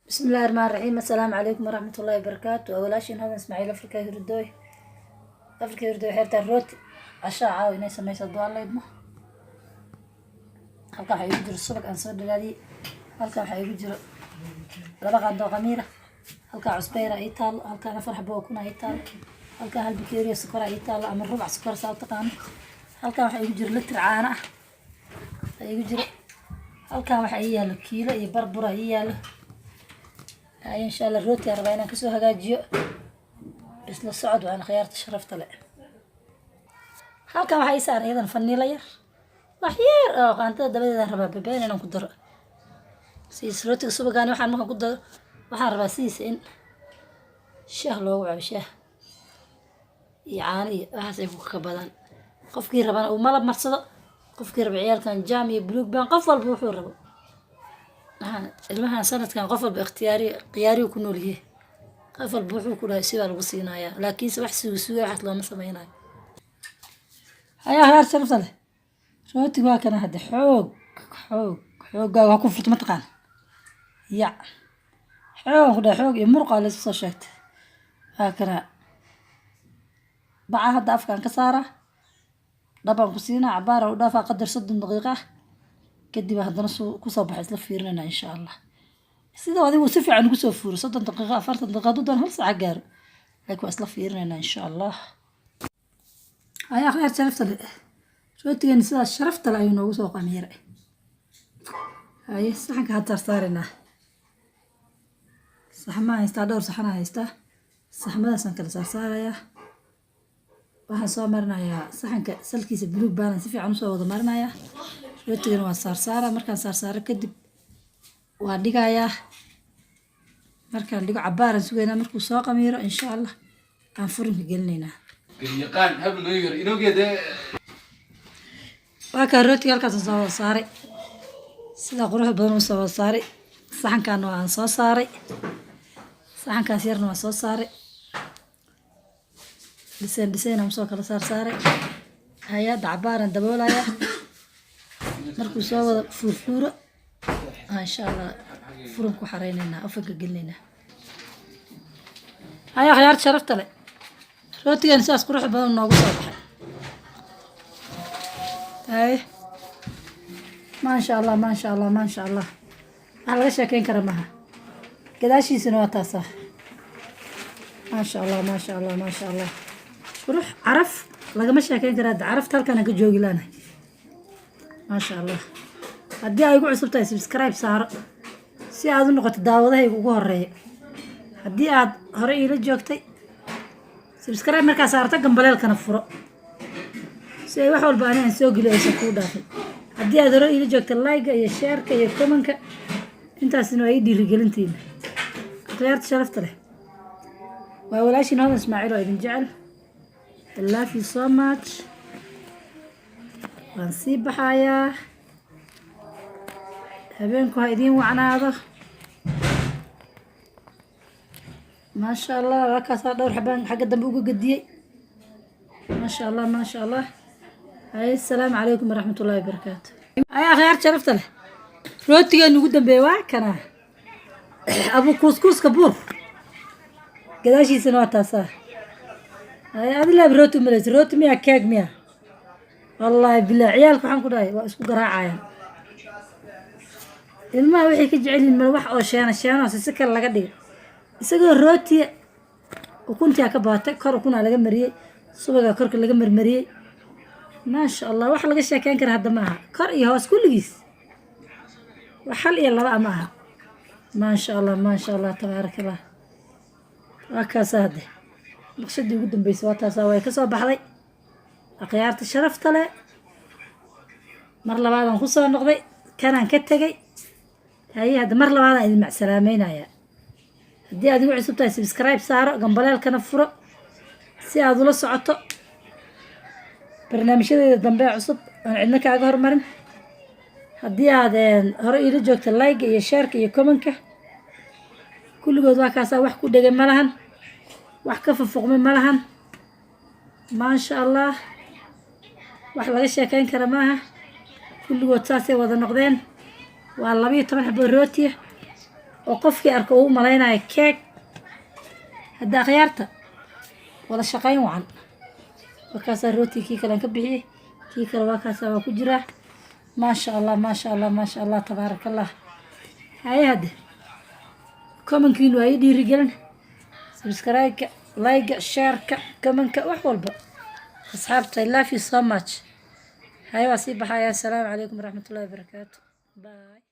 بسم الله الرحمن الرحيم. السلام عليكم ورحمة الله وبركاته. أولاشين هذا إسماعيل أفريكا هردوي حيرتا الروت عشاء عاوي ناس ما يصدوا الله يدمه halkan waxaa igu jiro subag aan soo dhalaadiyey halkan waxaa igu jiro laba qaando qamiira halkan cusbeyra ii taalo halkan afar xabo oo kuna ii taalo halkan hal bakeeriyo sokor ii taalo ama rubac sokor saa u taqaano halkan waxaa igu jiro litir caano ah igu jiro halkan waxaa ii yaalo kiilo iyo barbura ii yaalo insha Allah rooti rabaa inaan kasoo hagaajiyo isla socod waan khiyaarta sharafta leh halkan waxaa ii saaran iyadan faniila yar waxyar oo qaantada dabadeeda rabaa babeen inaan ku daro siis rootiga subagaan waxaan markaan ku daro waxaan rabaa siis in shaah loogu cabo shaah iyo caano iyo waxaas ay ku ka badan qofkii rabana uu malab marsado qofkii raba ciyaalkan jaam iyo buluug baan qof walba wuxuu rabo ilmahan sanadkan qof walba ikhtiyaari ku nool yahay qof walba wuxuu ku dhahay sida lagu siinayaa laakiin wax suuga waxaas looma sameeynayo hayaa sharafta leh روتي واكنا هذا حوق واكو فرت متقان يا حوق يمرق على الصشات هكذا بقى هذا أفكار كسارة طبعا كسينا عبارة ودافع قدر 6 دقيقة كدي بهذا نص كوسب حيث لفيرنا إن شاء الله سيدا هذه وصفي عن كوسب فور 6 دقيقة 4 دقيقة دون هل ساعة جار لك وصل فيرنا إن شاء الله هيا خير شرفت روتيgan sidaas sharafta leh ayuu noogu soo qamiiray saxanka hadda saarina saxma haysta dhowr saxan haysta saxmadaasaan kala saaraya waxaan soo marinayaa saxanka salkiisa buluug baan si fiican u soo wada marinayaa rootigan waa saara markaan saaro kadib waa dhigayaa markaan dhigo cabaaran sugeynaa markuu soo qamiiro insha Allah aan furinka gelinaynaa yaqaan habl nooyir inoogeeda وأكل روتي هالكاس صاري سيدا قروح بدون صاري صحن كانوا عن صاري صحن كاسيرنا عن صاري لسين مسوق على صاري هيا دعبارا دبولا يا مركو سوا فورة إن شاء الله فرنكو حريننا أفك قلنا هيا خيار شرفت لي روتي أنساس قروح بدون نوقف صباح هاي ما شاء الله ما شاء الله ما شاء الله على غش كين كرمها كذا شيء سنوات صح ما شاء الله ما شاء الله ما شاء الله روح عرف لقى مشي كين كراد عرفت هل كان كجوج لنا ما شاء الله هدي أيقو عصبتي سبسكرايب صار سي هذا النقطة داوضة يقوه الرأي هدي عاد هري لجوكتي سبسكرايب مركز صارتك قنبلة كنفرق سي wax walba aan soo geliyo ku dhaafay hadii aad ra'yi joogto like iyo share iyo comment intaasina way dhiirigelintiin khiyaarta sharafta leh waa walaashin hada Ismaaciil oo idin jecel I love you so much waan sii baxayaa habeenku ha idin wacnaado ما شاء الله وكاسا دور حبان حق dambe ugu gadiyay ما شاء الله ما شاء الله السلام عليكم ورحمة الله وبركاته يا خيار شرفت له روتي نقول دم كنا أبو كوسكوس كبور قداشي سنوات صار هذا لا بروتي ملز روتي ميا كيك ميا والله بالله عيالك وحن كراي واسكو قراعة الماء وحي كجعل المروح أو شيانة سكر لقى دي سكر روتي وكنت يا كباتك كرو كنا لقى مريه سبقة كرك لقى مريه ما شاء الله واحد لقى شيء كان كره هذا معها كريه هو كل جيس وحل يلا بقى معها ما شاء الله ما شاء الله تبارك الله وكاس هذا مقصدي قدام بيسواتها سوي كسر بحري أخيارت الشرف طلع مرة بعد نخصها النقطة كان كتجي هي هذا مرة بعد مع سلامين يا دي هذه وعصبتها سبسكرايب صار قنبلة الكنفرة سي هذا لو سعته برنامجyada dambe cusub aan cidna kaaga hormarin hadii aad hore ila joogto like iyo share iyo comment kulligood waa kaasa wax ku dhagay malahan wax ka fafuqmay malahan ma sha Allah wax laga sheekeyn kara maaha kulligood saasay wada noqdeen waa 12 xabo rooti وقفكي أركو ملاينا كيك هدا خيارته ولا شقين وعن وكاسة روتي كيكة لنكبحيه كيكة وكاسة وكجرة ما شاء الله ما شاء الله ما شاء الله تبارك الله هاي هذا كومن كيلو هاي دي رجلنا سبسكرايب لايك شير كومن وحول أصحابتي لا في so much هاي واسيب حياة السلام عليكم ورحمة الله وبركاته باي.